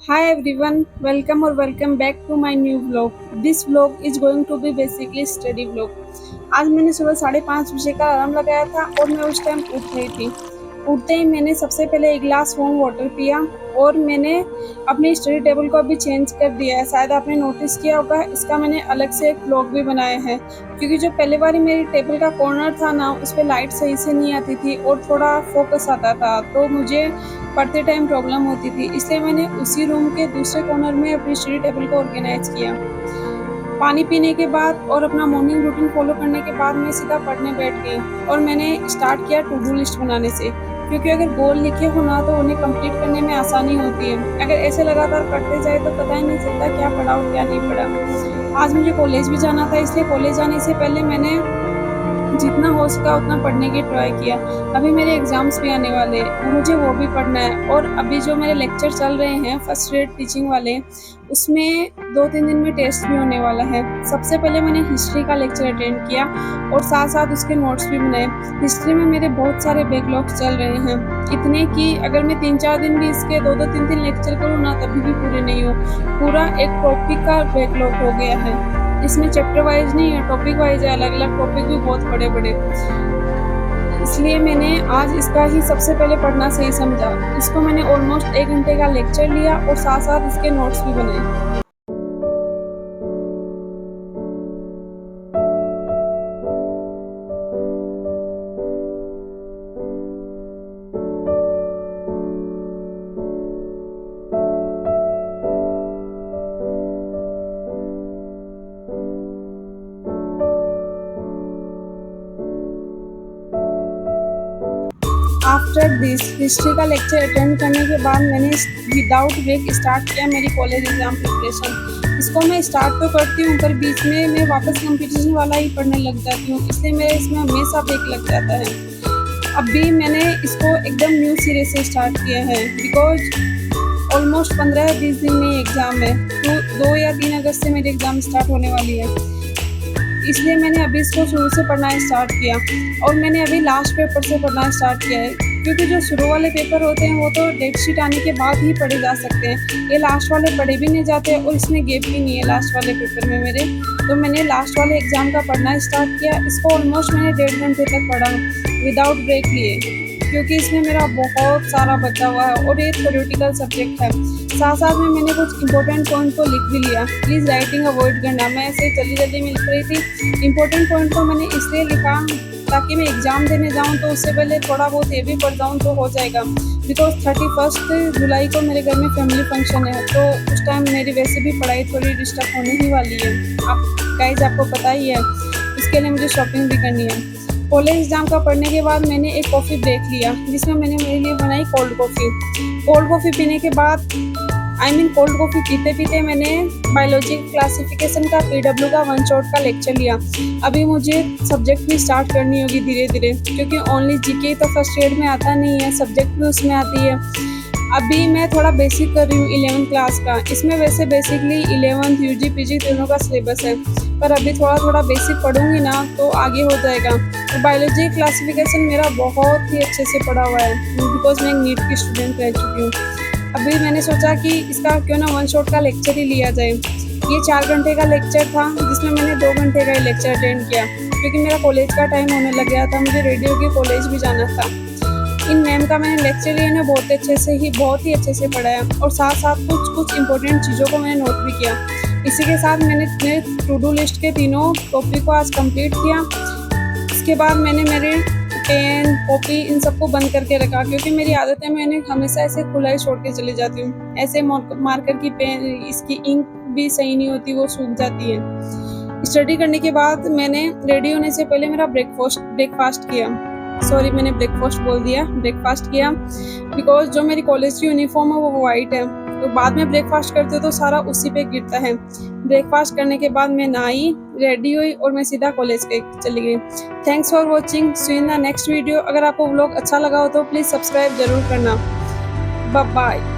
Hi everyone, welcome back to my new vlog. This vlog is going to be basically study vlog. आज मैंने सुबह 5:30 बजे का alarm लगाया था और मैं उस टाइम उठ गई थी। उठते ही मैंने सबसे पहले एक गिलास वार्म वाटर पिया और मैंने अपनी स्टडी टेबल को अभी चेंज कर दिया है। शायद आपने नोटिस किया होगा, इसका मैंने अलग से एक व्लॉग भी बनाया है क्योंकि जो पहले बारी मेरी टेबल का कॉर्नर था ना, उस पे लाइट सही से नहीं आती थी और थोड़ा फोकस आता था, तो मुझे पढ़ते टाइम प्रॉब्लम होती थी। इसलिए मैंने उसी रूम के दूसरे कॉर्नर में अपनी स्टडी टेबल को ऑर्गेनाइज किया। पानी पीने के बाद और अपना मॉर्निंग रूटीन फॉलो करने के बाद मैं सीधा पढ़ने बैठ गई और मैंने स्टार्ट किया टू डू लिस्ट बनाने से, क्योंकि अगर गोल लिखे हो ना तो उन्हें कंप्लीट करने में आसानी होती है। अगर ऐसे लगातार पढ़ते जाए तो पता ही नहीं चलता क्या पढ़ा और क्या नहीं पढ़ा। आज मुझे कॉलेज भी जाना था, इसलिए कॉलेज जाने से पहले मैंने जितना हो सका उतना पढ़ने की ट्राई किया। अभी मेरे एग्ज़ाम्स भी आने वाले हैं, मुझे वो भी पढ़ना है। और अभी जो मेरे लेक्चर चल रहे हैं फर्स्ट ग्रेड टीचिंग वाले, उसमें 2-3 दिन में टेस्ट भी होने वाला है। सबसे पहले मैंने हिस्ट्री का लेक्चर अटेंड किया और साथ-साथ उसके नोट्स भी बनाए। हिस्ट्री में मेरे बहुत सारे बैकलॉग्स चल रहे हैं, इतने कि अगर मैं 3-4 दिन भी इसके 2-2 3-3 लेक्चर करूँ ना तभी भी पूरे नहीं हो। पूरा एक टॉपिक का बैकलॉग हो गया है। इसमें चैप्टर वाइज नहीं है, टॉपिक वाइज है, अलग-अलग टॉपिक भी बहुत बड़े-बड़े। इसलिए मैंने आज इसका ही सबसे पहले पढ़ना सही समझा। इसको मैंने ऑलमोस्ट 1 घंटे का लेक्चर लिया और साथ-साथ इसके नोट्स भी बनाए। आफ्टर दिस हिस्ट्री का लेक्चर अटेंड करने के बाद मैंने विदाउट ब्रेक स्टार्ट किया मेरी कॉलेज एग्ज़ाम प्रिपरेशन। इसको मैं स्टार्ट तो करती हूँ पर बीच में मैं वापस कंपटीशन वाला ही पढ़ने लग जाती हूँ, इसलिए मेरे इसमें हमेशा ब्रेक लग जाता है। अभी मैंने इसको एकदम न्यू सिरे से स्टार्ट किया है बिकॉज ऑलमोस्ट 15-20 दिन में एग्ज़ाम है, तो 2 या 3 अगस्त से मेरी एग्ज़ाम स्टार्ट होने वाली है। इसलिए मैंने अभी इसको शुरू से पढ़ना स्टार्ट किया और मैंने अभी लास्ट पेपर से पढ़ना स्टार्ट किया है, क्योंकि जो शुरू वाले पेपर होते हैं वो तो डेट शीट आने के बाद ही पढ़े जा सकते हैं। ये लास्ट वाले पढ़े भी नहीं जाते और इसमें गैप भी नहीं है लास्ट वाले पेपर में मेरे। तो मैंने लास्ट वाले एग्ज़ाम का पढ़ना स्टार्ट किया। इसको ऑलमोस्ट मैंने 1.5 घंटे तक पढ़ा विदाउट ब्रेक लिए, क्योंकि इसमें मेरा बहुत सारा बचा हुआ है और ये थ्योरेटिकल सब्जेक्ट है। साथ-साथ में मैंने कुछ इंपॉर्टेंट पॉइंट को लिख भी लिया। प्लीज़ राइटिंग अवॉइड करना, मैं ऐसे जल्दी-जल्दी में लिख रही थी। इंपॉर्टेंट पॉइंट को मैंने इसलिए लिखा ताकि मैं एग्ज़ाम देने जाऊँ तो उससे पहले थोड़ा बहुत ये भी पढ़ जाऊँ तो हो जाएगा। बिकॉज़ 31 जुलाई को मेरे घर में फैमिली फंक्शन है, तो उस टाइम मेरी वैसे भी पढ़ाई थोड़ी डिस्टर्ब होने ही वाली है। आपको पता ही है, इसके लिए मुझे शॉपिंग भी करनी है। कॉलेज एग्ज़ाम का पढ़ने के बाद मैंने एक कॉफ़ी ब्रेक लिया, जिसमें मैंने मेरे लिए बनाई कोल्ड कॉफ़ी। कोल्ड कॉफ़ी पीने के बाद कोल्ड कॉफ़ी पीते-पीते मैंने बायोलॉजी क्लासिफिकेशन का पीडब्ल्यू का वन शॉट का लेक्चर लिया। अभी मुझे सब्जेक्ट भी स्टार्ट करनी होगी धीरे-धीरे, क्योंकि ओनली जीके तो फर्स्ट ईयर में आता नहीं है, सब्जेक्ट भी उसमें आती है। अभी मैं थोड़ा बेसिक कर रही हूँ 11th क्लास का। इसमें वैसे बेसिकली 11th यूजी पीजी तीनों का सिलेबस है, पर अभी थोड़ा बेसिक पढ़ूंगी ना तो आगे हो जाएगा। तो बायोलॉजी क्लासिफिकेशन मेरा बहुत ही अच्छे से पढ़ा हुआ है, बिकॉज मैं एक नीट की स्टूडेंट रह चुकी हूँ। अभी मैंने सोचा कि इसका क्यों ना वन शॉट का लेक्चर ही लिया जाए। ये 4 घंटे का लेक्चर था, जिसमें मैंने 2 घंटे का ही लेक्चर अटेंड किया, क्योंकि मेरा कॉलेज का टाइम होने लग गया था, मुझे रेडियो के कॉलेज भी जाना था। इन मैम का मैंने लेक्चर लिया ना बहुत ही अच्छे से पढ़ा है और साथ-साथ कुछ इंपॉर्टेंट चीज़ों को मैंने नोट भी किया। इसी के साथ मैंने टू डू लिस्ट के तीनों टॉपिक को आज कंप्लीट किया। इसके बाद मैंने मेरे पेन कॉपी इन सबको बंद करके रखा, क्योंकि मेरी आदत है मैंने हमेशा ऐसे खुला ही छोड़ के चली जाती हूँ। ऐसे मार्कर की पेन, इसकी इंक भी सही नहीं होती, वो सूख जाती है। स्टडी करने के बाद मैंने रेडी होने से पहले मेरा ब्रेकफास्ट किया। सॉरी, मैंने ब्रेकफास्ट किया बिकॉज जो मेरी कॉलेज की यूनिफॉर्म है वो वाइट है, तो बाद में ब्रेकफास्ट करते तो सारा उसी पे गिरता है। ब्रेकफास्ट करने के बाद मैं नहाई, रेडी हुई और मैं सीधा कॉलेज के चली गई। Thanks for watching, see in the next video. अगर आपको व्लॉग अच्छा लगा हो तो प्लीज़ सब्सक्राइब जरूर करना। Bye bye.